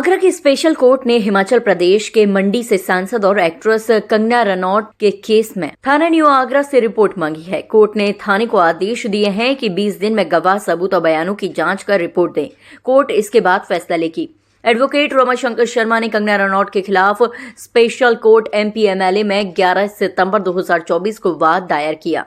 आगरा की special court ने हिमाचल प्रदेश के मंडी से सांसद और एक्ट्रेस कंगना रनौत के केस में थाना न्यू आगरा से रिपोर्ट मांगी है। कोर्ट ने थाने को आदेश दिए हैं कि 20 दिन में गवाह, सबूत और बयानों की जांच कर रिपोर्ट दें। कोर्ट इसके बाद फैसला लेगी। एडवोकेट रमाशंकर शर्मा ने कंगना रनौत के खिलाफ स्पेशल कोर्ट MPMLA में 11 सितंबर 2024 को वाद दायर किया।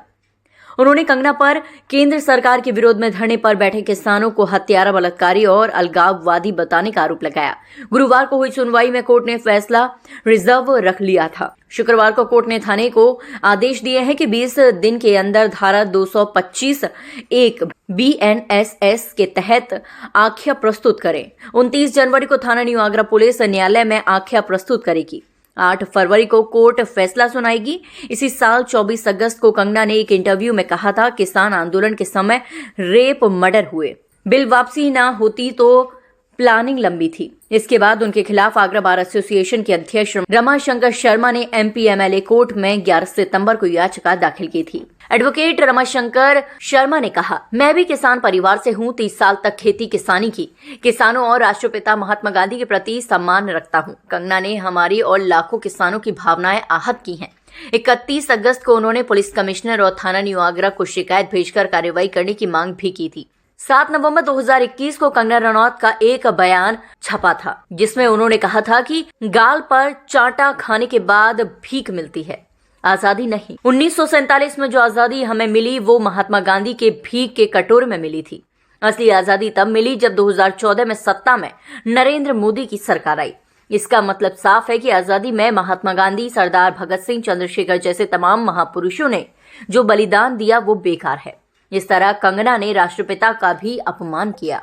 उन्होंने कंगना पर केंद्र सरकार के विरोध में धरने पर बैठे किसानों को हत्यारा, बलात्कारी और अलगाववादी बताने का आरोप लगाया। गुरुवार को हुई सुनवाई में कोर्ट ने फैसला रिजर्व रख लिया था। शुक्रवार को कोर्ट ने थाने को आदेश दिए हैं कि 20 दिन के अंदर धारा 225(1) BNSS के तहत आख्या प्रस्तुत करें। 29 जनवरी को थाना न्यू आगरा पुलिस न्यायालय में आख्या प्रस्तुत करेगी। 8 फरवरी को कोर्ट फैसला सुनाएगी। इसी साल 24 अगस्त को कंगना ने एक इंटरव्यू में कहा था, किसान आंदोलन के समय रेप, मर्डर हुए, बिल वापसी ना होती तो प्लानिंग लंबी थी। इसके बाद उनके खिलाफ आगरा बार एसोसिएशन के अध्यक्ष रमाशंकर शर्मा ने MPMLA कोर्ट में 11 सितंबर को याचिका दाखिल की थी। एडवोकेट रमाशंकर शर्मा ने कहा, मैं भी किसान परिवार से हूं। 30 साल तक खेती किसानी की। किसानों और राष्ट्रपिता महात्मा गांधी के प्रति सम्मान रखता हूं। कंगना ने हमारी और लाखों किसानों की भावनाएं आहत की हैं। 31 अगस्त को उन्होंने पुलिस कमिश्नर और थाना न्यू आगरा को शिकायत भेजकर कार्रवाई करने की मांग भी की थी। 7 नवंबर 2021 को कंगना रनौत का एक बयान छपा था, जिसमें उन्होंने कहा था कि गाल पर चांटा खाने के बाद भीख मिलती है, आजादी नहीं। 1947 में जो आजादी हमें मिली वो महात्मा गांधी के भीख के कटोरे में मिली थी। असली आजादी तब मिली जब 2014 में सत्ता में नरेंद्र मोदी की सरकार आई। इसका मतलब साफ है कि आजादी में महात्मा गांधी, सरदार भगत सिंह, चंद्रशेखर जैसे तमाम महापुरुषों ने जो बलिदान दिया वो बेकार है। इस तरह कंगना ने राष्ट्रपिता का भी अपमान किया।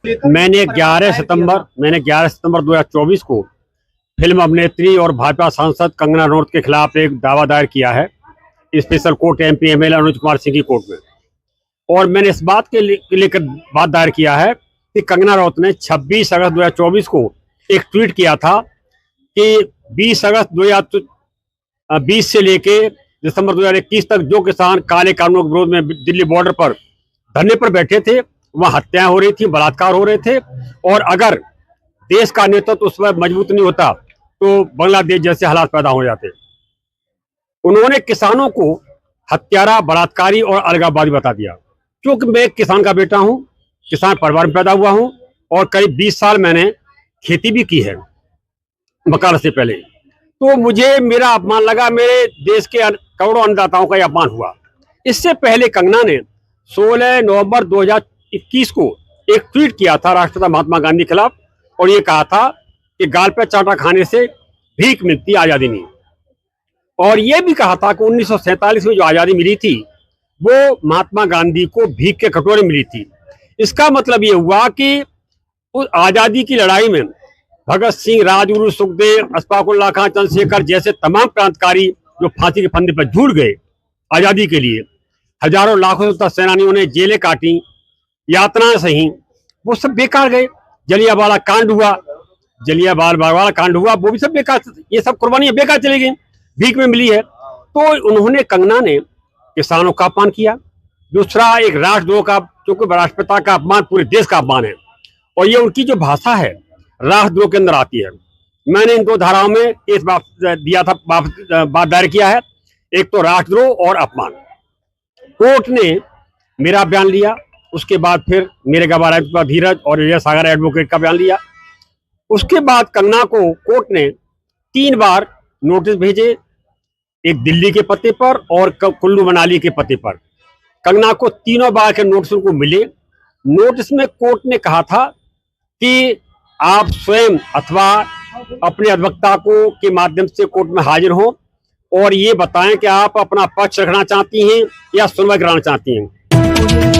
मैंने 11 सितंबर 2024 को फिल्म अभिनेत्री और भाजपा सांसद कंगना रनौत के खिलाफ एक दावा दायर किया है special court MPMLA Anuj Kumar Singh की कोर्ट में। और मैंने इस बात के लेकर बात दायर किया है कि कंगना रनौत ने 26 अगस्त 2024 को एक ट्वीट किया था कि 20 अगस्त 2020 से लेके दिसंबर 2021 तक जो किसान काले कानूनों के विरोध में दिल्ली बॉर्डर पर धरने पर बैठे थे, वहां हत्याएं हो रही थी, बलात्कार हो रहे थे, और अगर देश का नेतृत्व उस पर मजबूत नहीं होता तो बांग्लादेश जैसे हालात पैदा हो जाते। उन्होंने किसानों को हत्यारा, बलात्कारी और अलगाववादी बता दिया। क्योंकि मैं एक किसान का बेटा हूं, किसान परिवार में पैदा हुआ हूं और करीब 20 साल मैंने खेती भी की है वकालत से पहले, तो मुझे मेरा अपमान लगा, मेरे देश के करोड़ों अन्नदाताओं का अपमान हुआ। इससे पहले कंगना ने 16 नवंबर 2021 को एक ट्वीट किया था राष्ट्रपिता महात्मा गांधी के खिलाफ, और ये कहा था कि गाल पे चांटा खाने से भीख मिलती, आजादी नहीं। और ये भी कहा था कि 1947 में जो आजादी मिली थी वो महात्मा गांधी को भीख के कटोरे मिली थी। इसका मतलब ये हुआ कि उस आजादी की लड़ाई में भगत सिंह, राजगुरु, सुखदेव, अशफाक उल्लाह खां, चंद्रशेखर जैसे तमाम क्रांतिकारी जो फांसी के फंदे पर झूल गए आजादी के लिए, हजारों लाखों तक सेनानियों ने जेलें काटी, यातनाएं सही, वो सब बेकार गए। जलियांवाला कांड हुआ, वो भी सब बेकार, ये सब कुर्बानियां बेकार चली गई, भीख में मिली है। तो उन्होंने, कंगना ने किसानों का अपमान किया। दूसरा, एक राष्ट्रद्रोह का, क्योंकि राष्ट्रपिता का अपमान पूरे देश का अपमान है, और ये उनकी जो भाषा है राष्ट्रद्रोह के अंदर आती है। मैंने इन 2 धाराओं में इस बात दिया था, बात दायर किया है, एक तो राष्ट्रद्रोह और अपमान। कोर्ट ने मेरा बयान लिया, उसके बाद फिर मेरे गवाह धीरज और विजय सागर एडवोकेट का बयान लिया। उसके बाद कंगना को कोर्ट ने 3 बार नोटिस भेजे, एक दिल्ली के पते पर और कुल्लू मनाली के पते पर। कंगना को तीनों बार के नोटिस उनको मिले। नोटिस में कोर्ट ने कहा था कि आप स्वयं अथवा अपने अधिवक्ता को के माध्यम से कोर्ट में हाजिर हों और ये बताएं कि आप अपना पक्ष रखना चाहती हैं या सुनवाई कराना चाहती हैं।